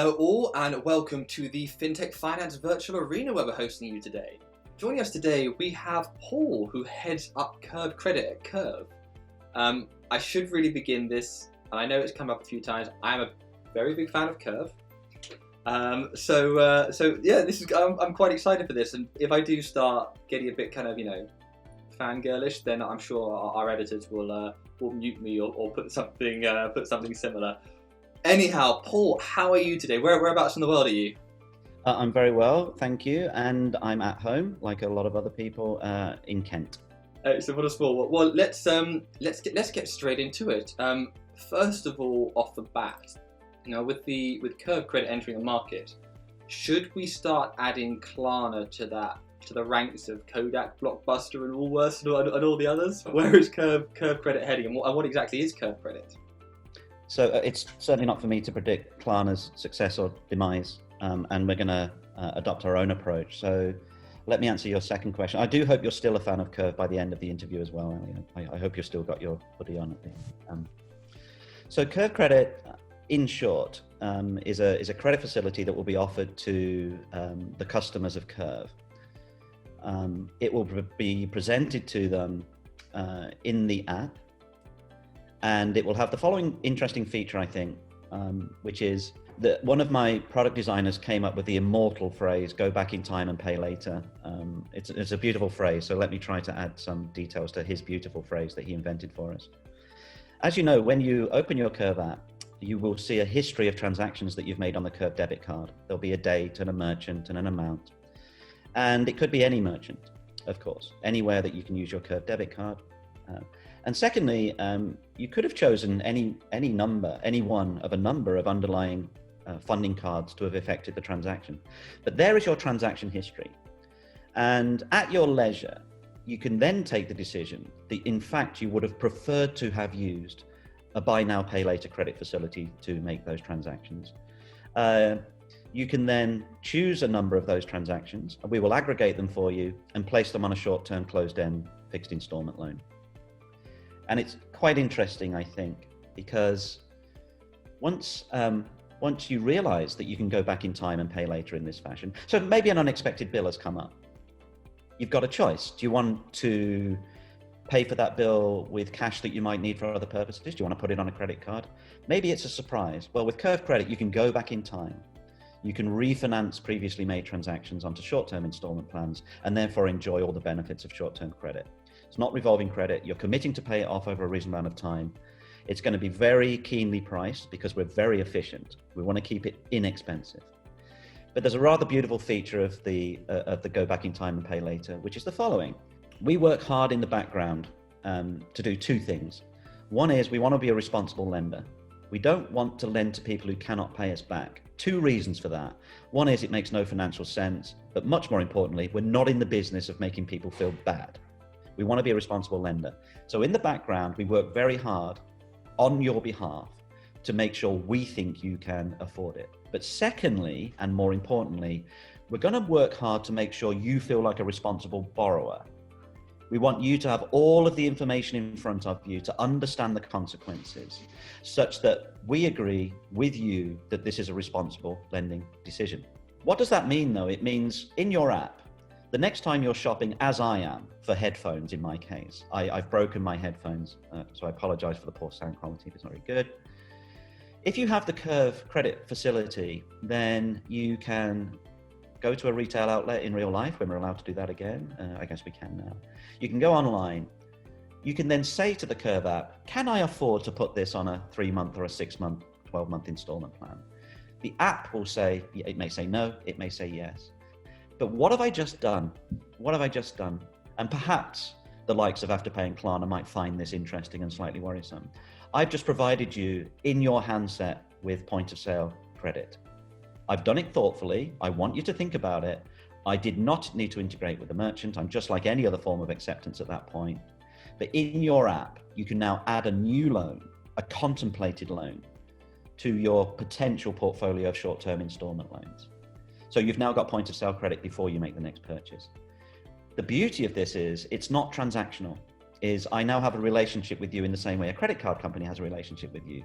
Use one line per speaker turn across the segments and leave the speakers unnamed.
Hello all and welcome to the Fintech Finance Virtual Arena where we're hosting you today. Joining us today we have Paul, who heads up Curve Credit at Curve. I should really begin this, and I know it's come up a few times, I'm a very big fan of Curve. This is I'm quite excited for this, and if I do start getting a bit kind of, fangirlish, then I'm sure our editors will mute me or put something similar. Anyhow, Paul, how are you today? Whereabouts in the world are you?
I'm very well, thank you, and I'm at home, like a lot of other people, in Kent.
So what a small. Well, let's get straight into it. First of all, off the bat, with Curve Credit entering the market, should we start adding Klarna to the ranks of Kodak, Blockbuster, and Woolworths and all the others? Where is Curve Credit heading, and what exactly is Curve Credit?
So it's certainly not for me to predict Klarna's success or demise, and we're going to adopt our own approach. So let me answer your second question. I do hope you're still a fan of Curve by the end of the interview as well, Elliot. I hope you've still got your hoodie on at the end. So Curve Credit, in short, is a credit facility that will be offered to the customers of Curve. It will be presented to them in the app, and it will have the following interesting feature, I think, which is that one of my product designers came up with the immortal phrase, "Go back in time and pay later." It's a beautiful phrase, so let me try to add some details to his beautiful phrase that he invented for us. As you know, when you open your Curve app, you will see a history of transactions that you've made on the Curve debit card. There'll be a date and a merchant and an amount. And it could be any merchant, of course, anywhere that you can use your Curve debit card. And secondly, you could have chosen any one of a number of underlying funding cards to have effected the transaction. But there is your transaction history. And at your leisure, you can then take the decision that in fact you would have preferred to have used a buy now, pay later credit facility to make those transactions. You can then choose a number of those transactions, and we will aggregate them for you and place them on a short-term closed-end fixed installment loan. And it's quite interesting, I think, because once you realize that you can go back in time and pay later in this fashion, so maybe an unexpected bill has come up. You've got a choice. Do you want to pay for that bill with cash that you might need for other purposes? Do you want to put it on a credit card? Maybe it's a surprise. Well, with Curve Credit, you can go back in time. You can refinance previously made transactions onto short-term installment plans and therefore enjoy all the benefits of short-term credit. It's not revolving credit. You're committing to pay it off over a reasonable amount of time. It's going to be very keenly priced because we're very efficient. We want to keep it inexpensive. But there's a rather beautiful feature of the go back in time and pay later, which is the following. We work hard in the background to do two things. One is we want to be a responsible lender. We don't want to lend to people who cannot pay us back. Two reasons for that. One is it makes no financial sense, but much more importantly, we're not in the business of making people feel bad. We want to be a responsible lender. So in the background, we work very hard on your behalf to make sure we think you can afford it. But secondly, and more importantly, we're going to work hard to make sure you feel like a responsible borrower. We want you to have all of the information in front of you to understand the consequences, such that we agree with you that this is a responsible lending decision. What does that mean, though? It means in your app, the next time you're shopping, as I am, for headphones in my case, I've broken my headphones, so I apologize for the poor sound quality, if it's not very good. If you have the Curve credit facility, then you can go to a retail outlet in real life when we're allowed to do that again. I guess we can now. You can go online. You can then say to the Curve app, can I afford to put this on a 3-month or a 6-month, 12-month installment plan? The app will say, it may say no, it may say yes. But what have I just done? What have I just done? And perhaps the likes of Afterpay and Klarna might find this interesting and slightly worrisome. I've just provided you in your handset with point of sale credit. I've done it thoughtfully. I want you to think about it. I did not need to integrate with the merchant. I'm just like any other form of acceptance at that point. But in your app, you can now add a new loan, a contemplated loan, to your potential portfolio of short-term installment loans. So you've now got point of sale credit before you make the next purchase. The beauty of this is it's not transactional. is I now have a relationship with you in the same way a credit card company has a relationship with you.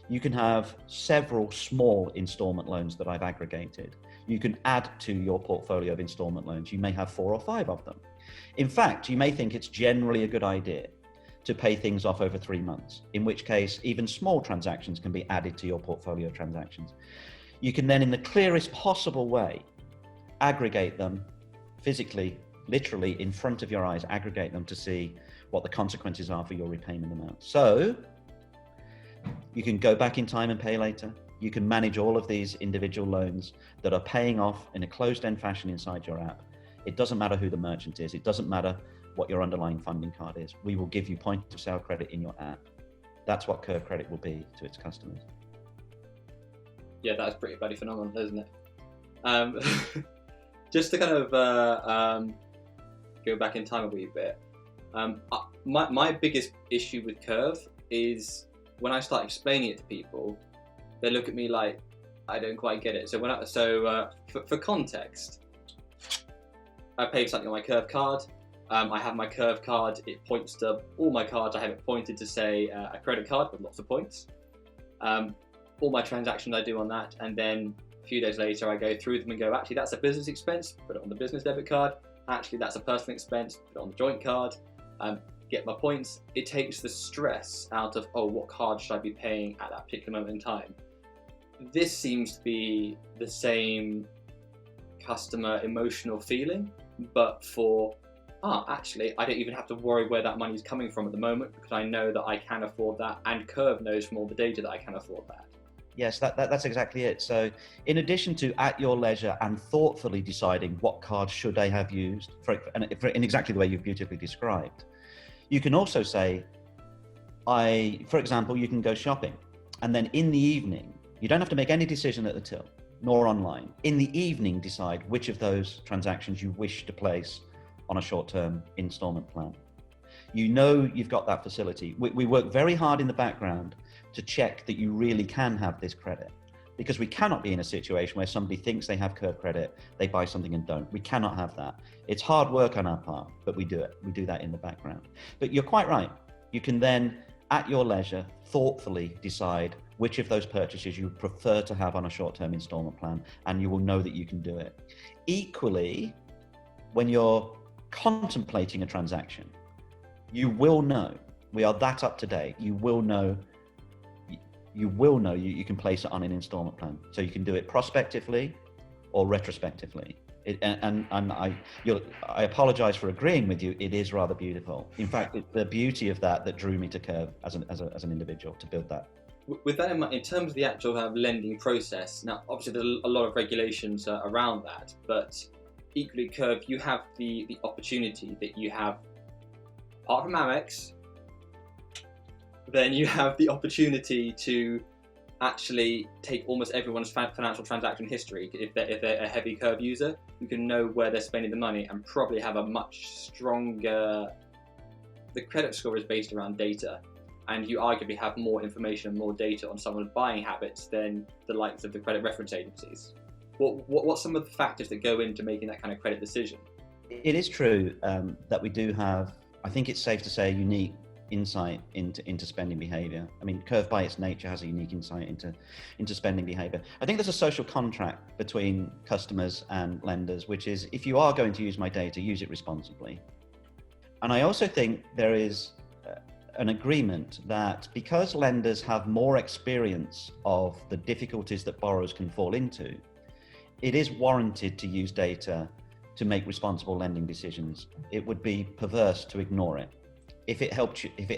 You can have several small installment loans that I've aggregated. You can add to your portfolio of installment loans. You may have 4 or 5 of them. In fact, you may think it's generally a good idea to pay things off over 3 months, in which case even small transactions can be added to your portfolio of transactions. You can then, in the clearest possible way, aggregate them physically, literally in front of your eyes, aggregate them to see what the consequences are for your repayment amount. So you can go back in time and pay later. You can manage all of these individual loans that are paying off in a closed-end fashion inside your app. It doesn't matter who the merchant is. It doesn't matter what your underlying funding card is. We will give you point of sale credit in your app. That's what Curve Credit will be to its customers.
Yeah, that's pretty bloody phenomenal, isn't it? Just to kind of go back in time a wee bit, my biggest issue with Curve is when I start explaining it to people, they look at me like I don't quite get it. So for context, I pay for something on my Curve card. I have my Curve card. It points to all my cards. I have it pointed to say a credit card with lots of points. All my transactions I do on that, and then a few days later I go through them and go, actually that's a business expense, put it on the business debit card. Actually that's a personal expense, put it on the joint card. Get my points. It takes the stress out of, oh, what card should I be paying at that particular moment in time? This seems to be the same customer emotional feeling, but for, actually, I don't even have to worry where that money is coming from at the moment because I know that I can afford that, and Curve knows from all the data that I can afford that.
Yes, that's exactly it. So in addition to at your leisure and thoughtfully deciding what card should I have used, in exactly the way you've beautifully described, you can also say, for example, you can go shopping, and then in the evening, you don't have to make any decision at the till, nor online. In the evening, decide which of those transactions you wish to place on a short-term installment plan. You know you've got that facility. We work very hard in the background to check that you really can have this credit, because we cannot be in a situation where somebody thinks they have Curve credit, they buy something and don't. We cannot have that. It's hard work on our part, but we do it. We do that in the background. But you're quite right. You can then, at your leisure, thoughtfully decide which of those purchases you prefer to have on a short-term installment plan, and you will know that you can do it. Equally, when you're contemplating a transaction, you will know, we are that up to date, you will know you can place it on an installment plan. So you can do it prospectively or retrospectively. I apologize for agreeing with you. It is rather beautiful. In fact, it's the beauty of that drew me to Curve as an individual to build that.
With that in mind, in terms of the actual lending process, now obviously there's a lot of regulations around that, but equally Curve, you have the opportunity that you have, apart from Amex, then you have the opportunity to actually take almost everyone's financial transaction history. If they're a heavy Curve user, you can know where they're spending the money and probably have a much stronger, the credit score is based around data, and you arguably have more information and more data on someone's buying habits than the likes of the credit reference agencies. What's some of the factors that go into making that kind of credit decision?
It is true that we do have, I think it's safe to say, a unique insight into spending behavior. I mean, Curve by its nature has a unique insight into spending behavior. I think there's a social contract between customers and lenders, which is, if you are going to use my data, use it responsibly. And I also think there is an agreement that because lenders have more experience of the difficulties that borrowers can fall into, it is warranted to use data to make responsible lending decisions. It would be perverse to ignore it. If it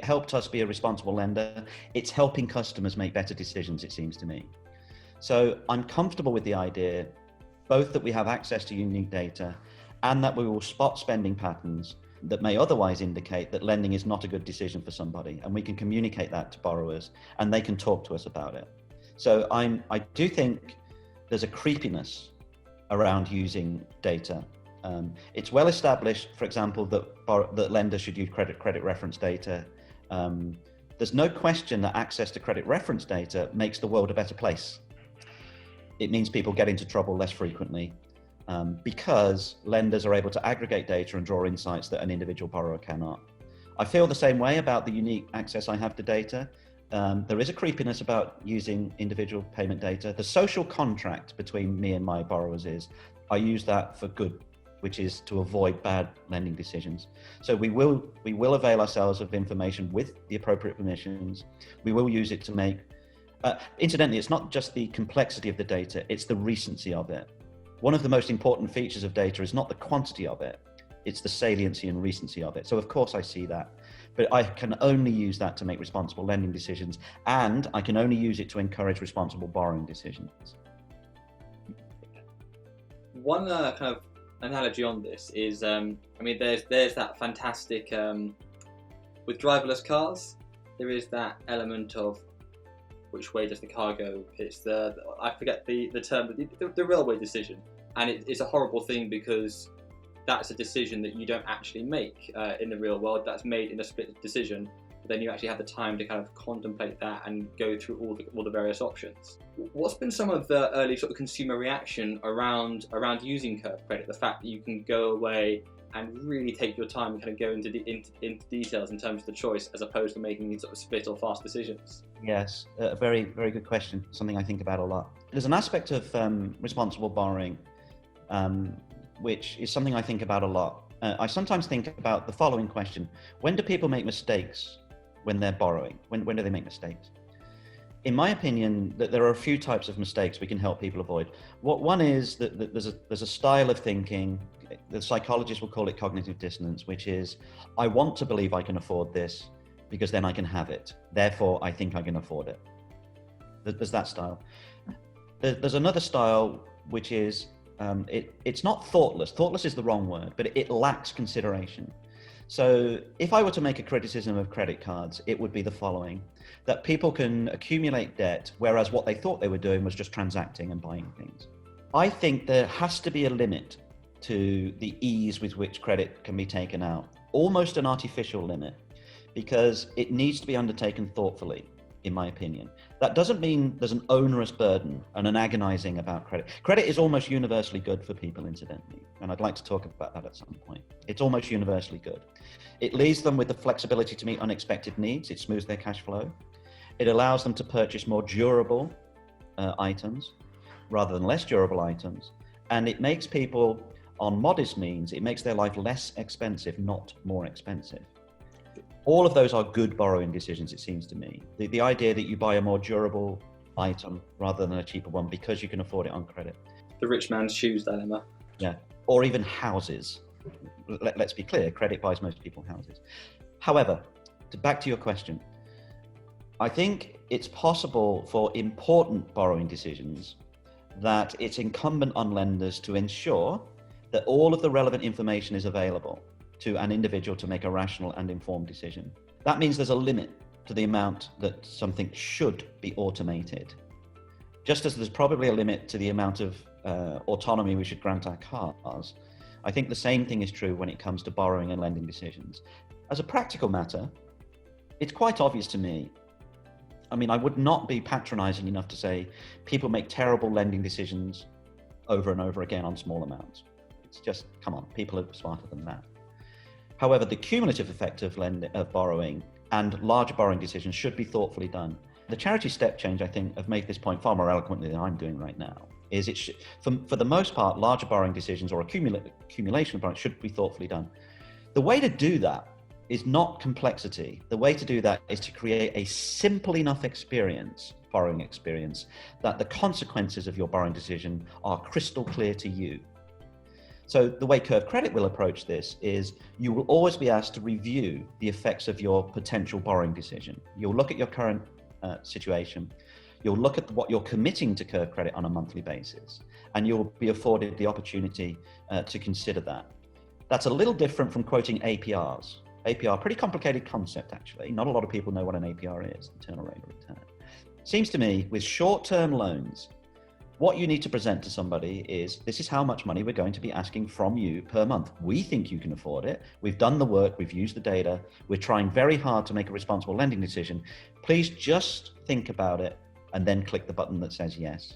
helped us be a responsible lender, it's helping customers make better decisions, it seems to me. So I'm comfortable with the idea, both that we have access to unique data and that we will spot spending patterns that may otherwise indicate that lending is not a good decision for somebody, and we can communicate that to borrowers and they can talk to us about it. So I do think there's a creepiness around using data. It's well established, for example, that lenders should use credit reference data. There's no question that access to credit reference data makes the world a better place. It means people get into trouble less frequently because lenders are able to aggregate data and draw insights that an individual borrower cannot. I feel the same way about the unique access I have to data. There is a creepiness about using individual payment data. The social contract between me and my borrowers is I use that for good, which is to avoid bad lending decisions. So we will avail ourselves of information with the appropriate permissions. We will use it to make, incidentally, it's not just the complexity of the data, it's the recency of it. One of the most important features of data is not the quantity of it, it's the saliency and recency of it. So of course I see that, but I can only use that to make responsible lending decisions, and I can only use it to encourage responsible borrowing decisions.
One kind of analogy on this is, I mean, there's that fantastic, with driverless cars, there is that element of which way does the car go? It's I forget the term, but the railway decision, and it's a horrible thing because that's a decision that you don't actually make in the real world. That's made in a split decision. But then you actually have the time to kind of contemplate that and go through all the various options. What's been some of the early sort of consumer reaction around using Curve Credit? The fact that you can go away and really take your time and kind of go into details in terms of the choice, as opposed to making these sort of split or fast decisions.
Yes, a very, very good question. Something I think about a lot. There's an aspect of responsible borrowing, which is something I think about a lot. I sometimes think about the following question: when do people make mistakes when they're borrowing? When do they make mistakes? In my opinion, that there are a few types of mistakes we can help people avoid. One is that there's a style of thinking, the psychologists will call it cognitive dissonance, which is, I want to believe I can afford this because then I can have it. Therefore, I think I can afford it. There's that style. There's another style, which is, it's not thoughtless. Thoughtless is the wrong word, but it lacks consideration. So if I were to make a criticism of credit cards, it would be the following: that people can accumulate debt, whereas what they thought they were doing was just transacting and buying things. I think there has to be a limit to the ease with which credit can be taken out, almost an artificial limit, because it needs to be undertaken thoughtfully, in my opinion. That doesn't mean there's an onerous burden and an agonizing about credit. Credit is almost universally good for people, incidentally, and I'd like to talk about that at some point. It's almost universally good. It leaves them with the flexibility to meet unexpected needs. It smooths their cash flow. It allows them to purchase more durable items rather than less durable items. And it makes people on modest means, it makes their life less expensive, not more expensive. All of those are good borrowing decisions, it seems to me. The idea that you buy a more durable item rather than a cheaper one because you can afford it on credit.
The rich man's shoes dilemma.
Yeah, or even houses. Let's be clear, credit buys most people houses. However, back to your question, I think it's possible for important borrowing decisions that it's incumbent on lenders to ensure that all of the relevant information is available to an individual to make a rational and informed decision. That means there's a limit to the amount that something should be automated. Just as there's probably a limit to the amount of autonomy we should grant our cars, I think the same thing is true when it comes to borrowing and lending decisions. As a practical matter, it's quite obvious to me. I mean, I would not be patronizing enough to say people make terrible lending decisions over and over again on small amounts. It's just, come on, people are smarter than that. However, the cumulative effect of borrowing and larger borrowing decisions should be thoughtfully done. The charity step change, I think, have made this point far more eloquently than I'm doing right now. Is it for the most part, larger borrowing decisions or accumulation of borrowing should be thoughtfully done. The way to do that is not complexity. The way to do that is to create a simple enough borrowing experience, that the consequences of your borrowing decision are crystal clear to you. So the way Curve Credit will approach this is you will always be asked to review the effects of your potential borrowing decision. You'll look at your current situation. You'll look at what you're committing to Curve Credit on a monthly basis, and you'll be afforded the opportunity to consider that. That's a little different from quoting APRs. APR, pretty complicated concept actually. Not a lot of people know what an APR is, internal rate of return. Seems to me with short-term loans, what you need to present to somebody is, this is how much money we're going to be asking from you per month. We think you can afford it. We've done the work. We've used the data. We're trying very hard to make a responsible lending decision. Please just think about it and then click the button that says yes.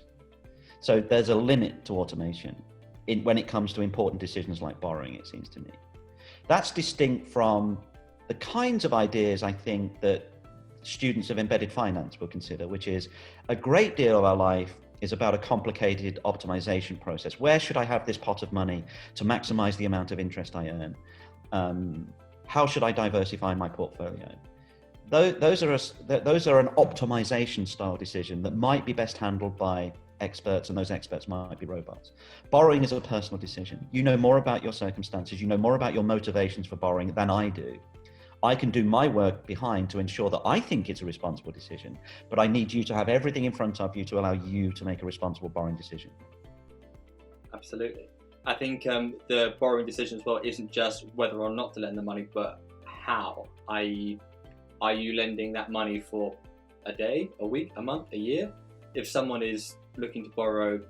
So there's a limit to automation when it comes to important decisions like borrowing, it seems to me. That's distinct from the kinds of ideas I think that students of embedded finance will consider, which is a great deal of our life is about a complicated optimization process. Where should I have this pot of money to maximize the amount of interest I earn? How should I diversify my portfolio? Those are an optimization style decision that might be best handled by experts, and those experts might be robots. Borrowing is a personal decision. You know more about your circumstances, you know more about your motivations for borrowing than I do. I can do my work behind to ensure that I think it's a responsible decision, but I need you to have everything in front of you to allow you to make a responsible borrowing decision.
Absolutely. I think the borrowing decision as well isn't just whether or not to lend the money, but how. Are you lending that money for a day, a week, a month, a year? If someone is looking to borrow,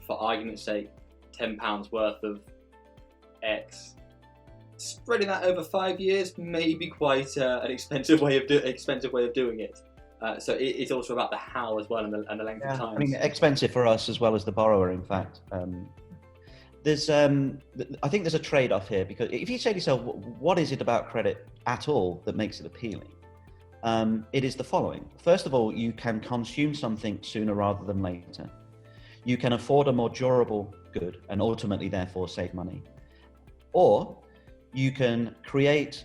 for argument's sake, £10 worth of X, spreading that over 5 years may be quite an expensive way of doing it. So it's also about the how as well, and the length of time.
I mean, expensive for us as well as the borrower, in fact. I think there's a trade-off here, because if you say to yourself, what is it about credit at all that makes it appealing? It is the following. First of all, you can consume something sooner rather than later. You can afford a more durable good and ultimately therefore save money. Or you can create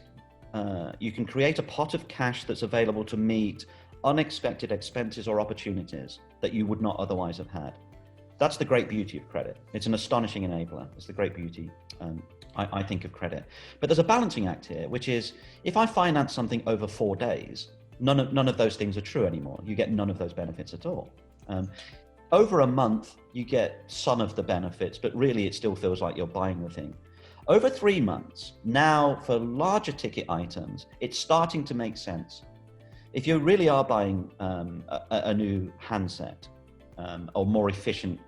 a pot of cash that's available to meet unexpected expenses or opportunities that you would not otherwise have had. That's the great beauty of credit. It's an astonishing enabler. It's the great beauty, I think, of credit. But there's a balancing act here, which is if I finance something over 4 days, none of those things are true anymore. You get none of those benefits at all. Over a month, you get some of the benefits, but really it still feels like you're buying the thing. Over 3 months, now for larger ticket items, it's starting to make sense. If you really are buying a new handset or more efficient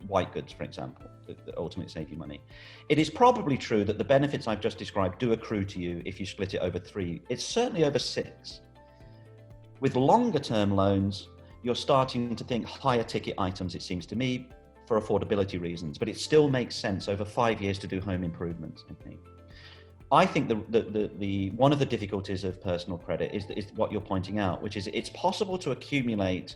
white goods, for example, that ultimately save you money, it is probably true that the benefits I've just described do accrue to you if you split it over 3. It's certainly over 6. With longer term loans, you're starting to think higher ticket items, it seems to me, for affordability reasons, but it still makes sense over 5 years to do home improvements, I think the one of the difficulties of personal credit is what you're pointing out, which is it's possible to accumulate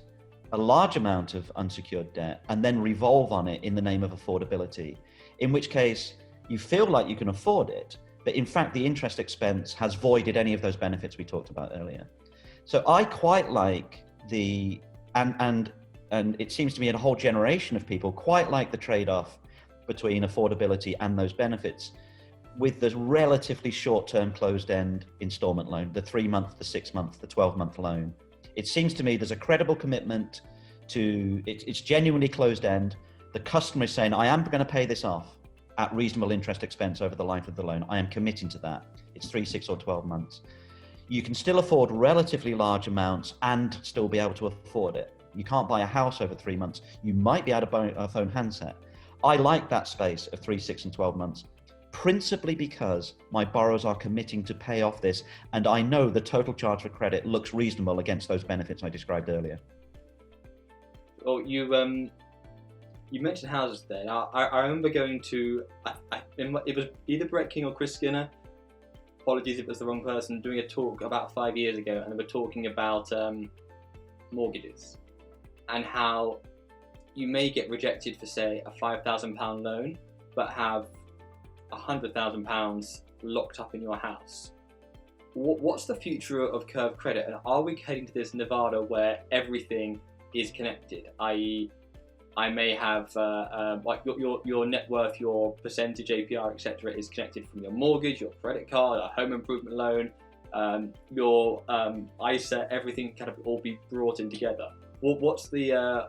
a large amount of unsecured debt and then revolve on it in the name of affordability, in which case you feel like you can afford it, but in fact the interest expense has voided any of those benefits we talked about earlier. So I quite like and it seems to me in a whole generation of people quite like the trade-off between affordability and those benefits with the relatively short-term closed-end installment loan, the 3-month, the 6-month, the 12-month loan. It seems to me there's a credible commitment to it's genuinely closed-end. The customer is saying, I am going to pay this off at reasonable interest expense over the life of the loan. I am committing to that. It's 3, 6, or 12 months. You can still afford relatively large amounts and still be able to afford it. You can't buy a house over 3 months. You might be able to buy a phone handset. I like that space of 3, 6, and 12 months, principally because my borrowers are committing to pay off this, and I know the total charge for credit looks reasonable against those benefits I described earlier.
Well, you mentioned houses there. Now, I remember going to, it was either Brett King or Chris Skinner, apologies if it was the wrong person, doing a talk about 5 years ago, and they were talking about mortgages and how you may get rejected for, say, a £5,000 loan, but have £100,000 locked up in your house. What's the future of curve credit, and are we heading to this Nevada where everything is connected? I.e., I may have like your net worth, your percentage APR, etc., is connected from your mortgage, your credit card, a home improvement loan, your ISA, everything kind of all be brought in together. What's the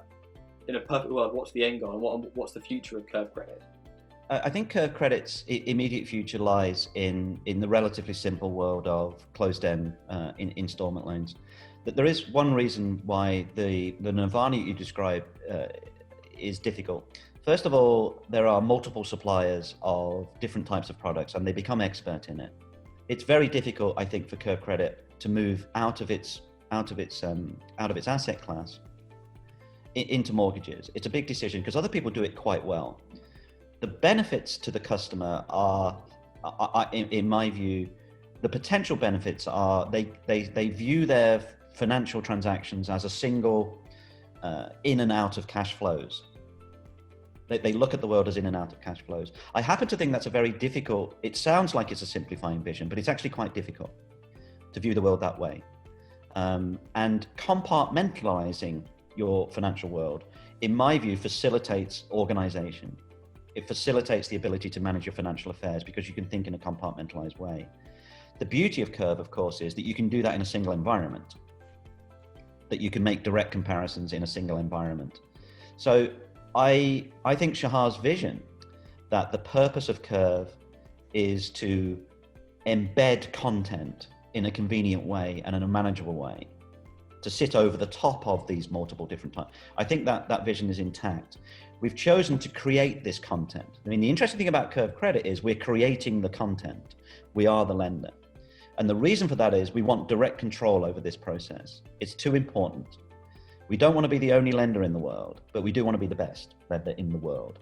in a perfect world? What's the end goal, and what's the future of curve credit?
I think curve credit's immediate future lies in the relatively simple world of closed-end installment loans. That there is one reason why the nirvana you describe is difficult. First of all, there are multiple suppliers of different types of products, and they become expert in it. It's very difficult, I think, for curve credit to move out of its asset class into mortgages. It's a big decision because other people do it quite well. The benefits to the customer are, in my view, the potential benefits are they view their financial transactions as a single in and out of cash flows. They look at the world as in and out of cash flows. I happen to think that's a very difficult, it sounds like it's a simplifying vision, but it's actually quite difficult to view the world that way. And compartmentalizing your financial world, in my view, facilitates organization. It facilitates the ability to manage your financial affairs because you can think in a compartmentalized way. The beauty of Curve, of course, is that you can do that in a single environment, that you can make direct comparisons in a single environment. So I think Shahar's vision that the purpose of Curve is to embed content in a convenient way and in a manageable way, to sit over the top of these multiple different types. I think that vision is intact. We've chosen to create this content. I mean, the interesting thing about Curve Credit is we're creating the content. We are the lender. And the reason for that is we want direct control over this process. It's too important. We don't want to be the only lender in the world, but we do want to be the best lender in the world.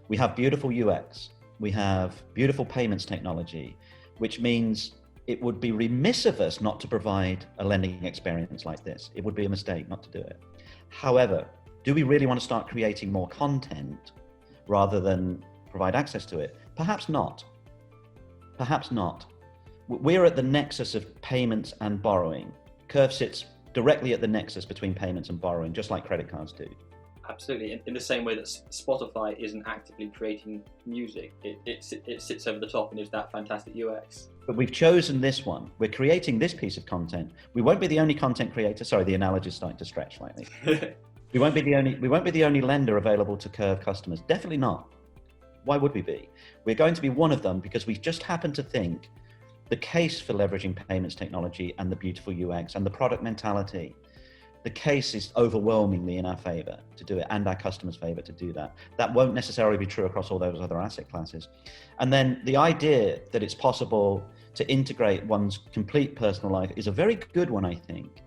We have beautiful UX. We have beautiful payments technology, which means it would be remiss of us not to provide a lending experience like this. It would be a mistake not to do it. However, do we really want to start creating more content rather than provide access to it? Perhaps not. Perhaps not. We're at the nexus of payments and borrowing. Curve sits directly at the nexus between payments and borrowing, just like credit cards do.
Absolutely. In the same way that Spotify isn't actively creating music, it sits over the top and is that fantastic UX.
But we've chosen this one. We're creating this piece of content. We won't be the only content creator. Sorry, the analogy is starting to stretch slightly. We won't be the only lender available to Curve customers. Definitely not. Why would we be? We're going to be one of them because we just happen to think the case for leveraging payments technology and the beautiful UX and the product mentality, the case is overwhelmingly in our favor to do it and our customers' favor to do that. That won't necessarily be true across all those other asset classes. And then the idea that it's possible to integrate one's complete personal life is a very good one, I think.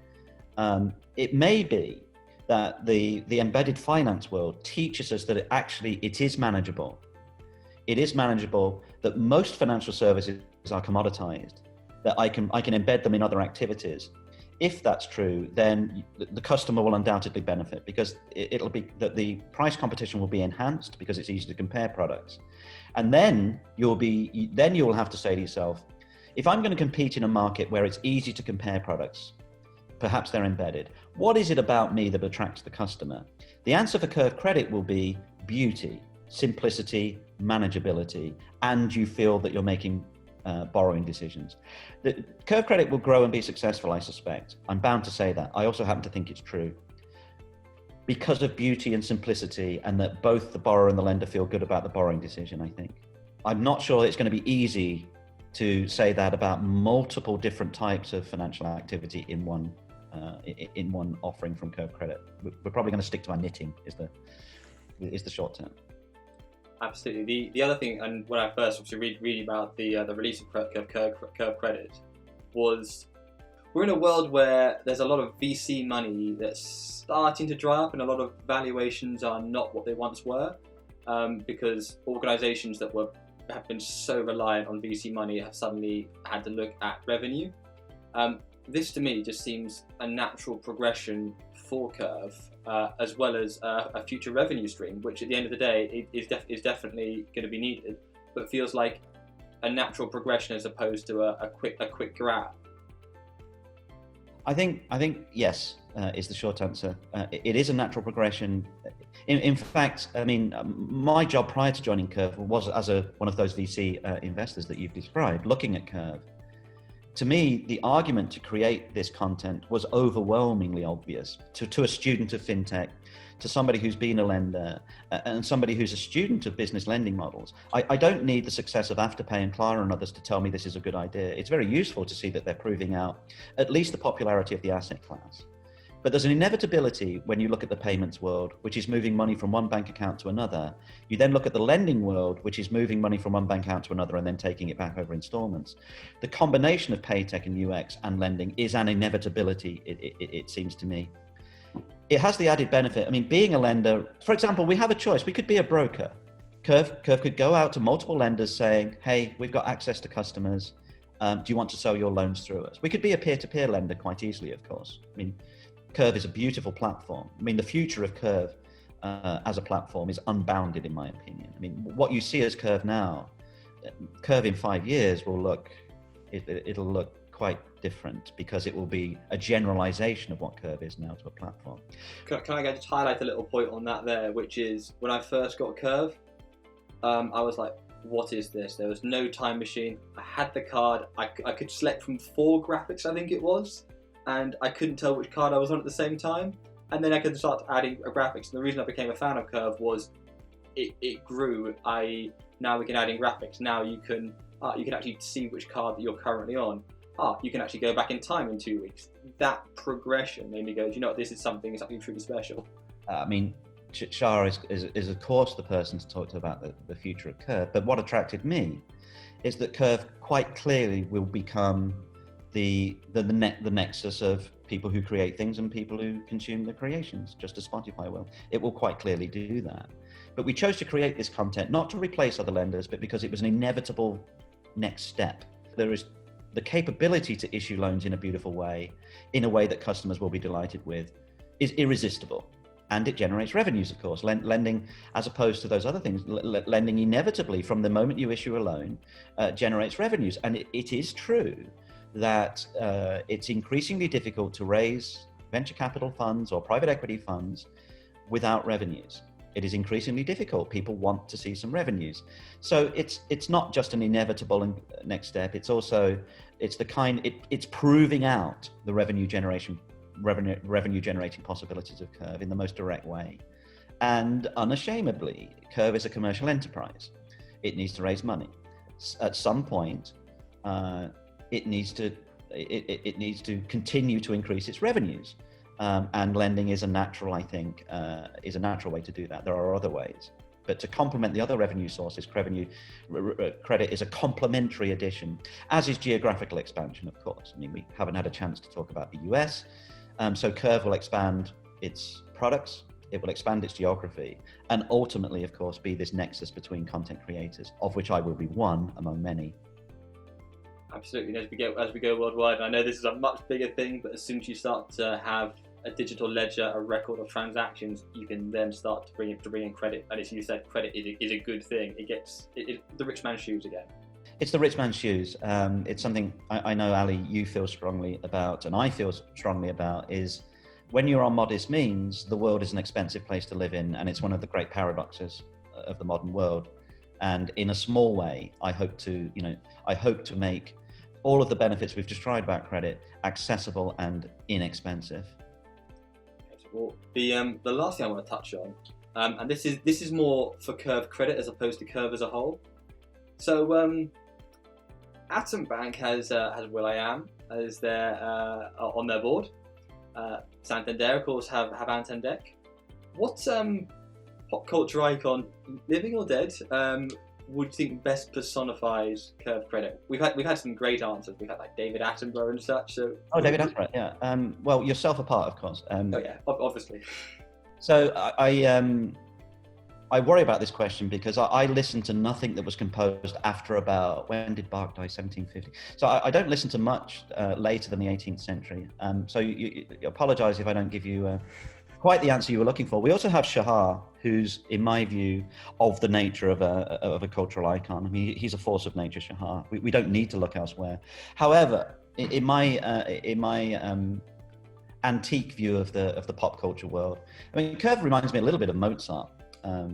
It may be that the embedded finance world teaches us that it is manageable. It is manageable, that most financial services are commoditized, that I can embed them in other activities. If that's true, then the customer will undoubtedly benefit because it'll be that the price competition will be enhanced because it's easy to compare products. And then you'll have to say to yourself, if I'm going to compete in a market where it's easy to compare products, perhaps they're embedded, what is it about me that attracts the customer? The answer for Curve Credit will be beauty, simplicity, manageability, and you feel that you're making borrowing decisions. The Curve Credit will grow and be successful, I suspect. I'm bound to say that. I also happen to think it's true because of beauty and simplicity, and that both the borrower and the lender feel good about the borrowing decision, I think. I'm not sure it's going to be easy to say that about multiple different types of financial activity in one offering from Curve Credit. We're probably going to stick to our knitting is the short term.
Absolutely. The other thing, and when I first obviously reading about the release of Curve Credit, was we're in a world where there's a lot of VC money that's starting to dry up, and a lot of valuations are not what they once were, because organisations that have been so reliant on VC money have suddenly had to look at revenue. This to me just seems a natural progression for Curve, as well as a future revenue stream, which at the end of the day is definitely going to be needed, but feels like a natural progression as opposed to a quick grab.
I think yes is the short answer. It is a natural progression. In fact, I mean, my job prior to joining Curve was as one of those VC investors that you've described, looking at Curve. To me, the argument to create this content was overwhelmingly obvious to a student of Fintech, to somebody who's been a lender, and somebody who's a student of business lending models. I don't need the success of Afterpay and Klarna and others to tell me this is a good idea. It's very useful to see that they're proving out at least the popularity of the asset class. But there's an inevitability when you look at the payments world, which is moving money from one bank account to another. You then look at the lending world, which is moving money from one bank account to another and then taking it back over installments. The combination of paytech and UX and lending is an inevitability, it seems to me. It has the added benefit. I mean, being a lender, for example, we have a choice. We could be a broker. Curve could go out to multiple lenders saying, hey, we've got access to customers. Do you want to sell your loans through us? We could be a peer-to-peer lender quite easily, of course. I mean, Curve is a beautiful platform. I mean, the future of Curve as a platform is unbounded, in my opinion. I mean, what you see as Curve now, Curve in 5 years will look, it'll look quite different, because it will be a generalization of what Curve is now to a platform.
Can I just highlight a little point on that there, which is when I first got Curve, I was like, what is this? There was no time machine. I had the card. I could select from 4 graphics, I think it was, and I couldn't tell which card I was on at the same time. And then I could start adding graphics. And the reason I became a fan of Curve was it grew. Now we can add in graphics. Now you can actually see which card that you're currently on. You can actually go back in time in 2 weeks. That progression made me go, do you know what, this is something truly special.
I mean, Shah is of course the person to talk to about the future of Curve, but what attracted me is that Curve quite clearly will become the nexus of people who create things and people who consume the creations, just as Spotify will. It will quite clearly do that. But we chose to create this content not to replace other lenders, but because it was an inevitable next step. There is the capability to issue loans in a beautiful way, in a way that customers will be delighted with, is irresistible. And it generates revenues, of course. Lending, as opposed to those other things, lending inevitably, from the moment you issue a loan, generates revenues. And it is true that it's increasingly difficult to raise venture capital funds or private equity funds without revenues. It is increasingly difficult. People want to see some revenues. So it's not just an inevitable next step. It's also, it's proving out the revenue generating possibilities of Curve in the most direct way. And unashamedly, Curve is a commercial enterprise. It needs to raise money. At some point, it needs to continue to increase its revenues. And lending is a natural, I think, is a natural way to do that. There are other ways. But to complement the other revenue sources, credit is a complementary addition, as is geographical expansion, of course. I mean, we haven't had a chance to talk about the US. So Curve will expand its products, it will expand its geography, and ultimately, of course, be this nexus between content creators, of which I will be one among many.
Absolutely. As we go worldwide, I know this is a much bigger thing, but as soon as you start to have a digital ledger, a record of transactions, you can then start to bring in credit. And as you said, credit is a good thing. It's the rich man's shoes again.
It's the rich man's shoes. It's something I know, Ali, you feel strongly about, and I feel strongly about, is when you're on modest means, the world is an expensive place to live in, and it's one of the great paradoxes of the modern world. And in a small way, I hope to make all of the benefits we've described about credit accessible and inexpensive.
Well, the last thing I want to touch on, and this is more for Curve Credit as opposed to Curve as a whole. So Atom Bank has will.i.am as their on their board. Santander, of course, have Antendek. What pop culture icon, living or dead, would you think best personifies Curve Credit? We've had some great answers. We've had like David Attenborough and such. So
David Attenborough, yeah. Well, yourself apart, of course.
Obviously.
So I worry about this question because I listen to nothing that was composed after about, when did Bach die? 1750. So I don't listen to much later than the 18th century. So you apologise if I don't give you quite the answer you were looking for. We also have Shah, who's, in my view, of the nature of a cultural icon. I mean, he's a force of nature, Shah. We don't need to look elsewhere. However, in my antique view of the pop culture world, I mean, Curve reminds me a little bit of Mozart. I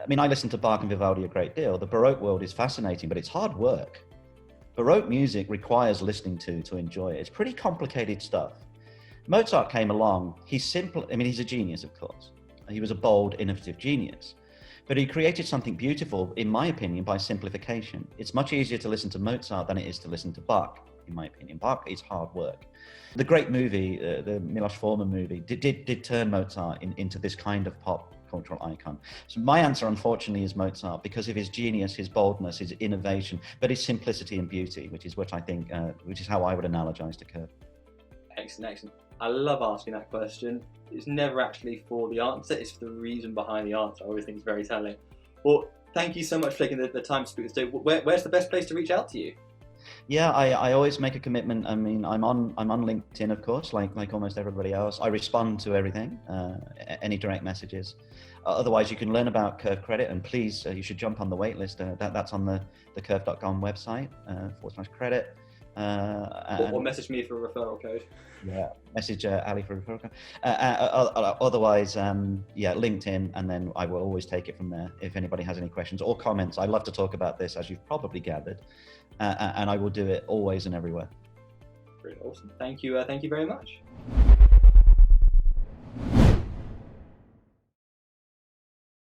mean, I listen to Bach and Vivaldi a great deal. The Baroque world is fascinating, but it's hard work. Baroque music requires listening to enjoy it. It's pretty complicated stuff. Mozart came along. He's a genius, of course. He was a bold, innovative genius. But he created something beautiful, in my opinion, by simplification. It's much easier to listen to Mozart than it is to listen to Bach, in my opinion. Bach is hard work. The great movie, the Milos Forman movie, did turn Mozart into this kind of pop cultural icon. So my answer, unfortunately, is Mozart, because of his genius, his boldness, his innovation, but his simplicity and beauty, which is what I think, which is how I would analogize to Curve.
Excellent. I love asking that question. It's never actually for the answer, it's for the reason behind the answer. I always think it's very telling. Well, thank you so much for taking the time to speak today. Where's the best place to reach out to you?
Yeah, I always make a commitment. I mean, I'm on LinkedIn, of course, like almost everybody else. I respond to everything, any direct messages. Otherwise, you can learn about Curve Credit, and please, you should jump on the waitlist. That's on the curve.com website, /credit.
Or message me for a referral code.
Yeah, message Ali for a referral code. Otherwise, yeah, LinkedIn, and then I will always take it from there. If anybody has any questions or comments, I love to talk about this, as you've probably gathered, and I will do it always and everywhere.
Pretty awesome. Thank you very much.